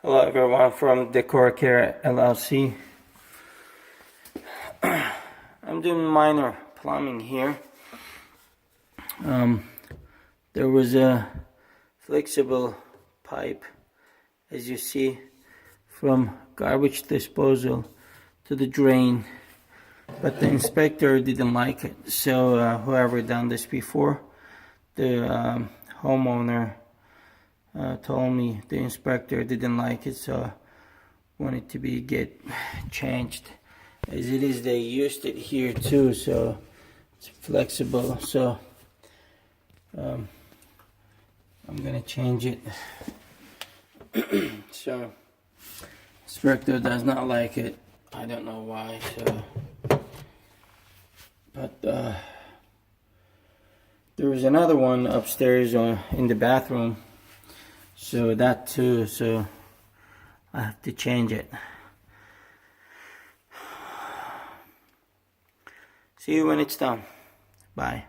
Hello everyone from Decor Care LLC. I'm doing minor plumbing here. There was a flexible pipe, as you see, from garbage disposal to the drain, but the inspector didn't like it. So whoever done this before, the homeowner told me the inspector didn't like it, so wanted to get changed. As it is, they used it here too, so it's flexible. So I'm gonna change it. So inspector does not like it. I don't know why. So, but there was another one upstairs in the bathroom. So that too. So I have to change it. See you when it's done. Bye.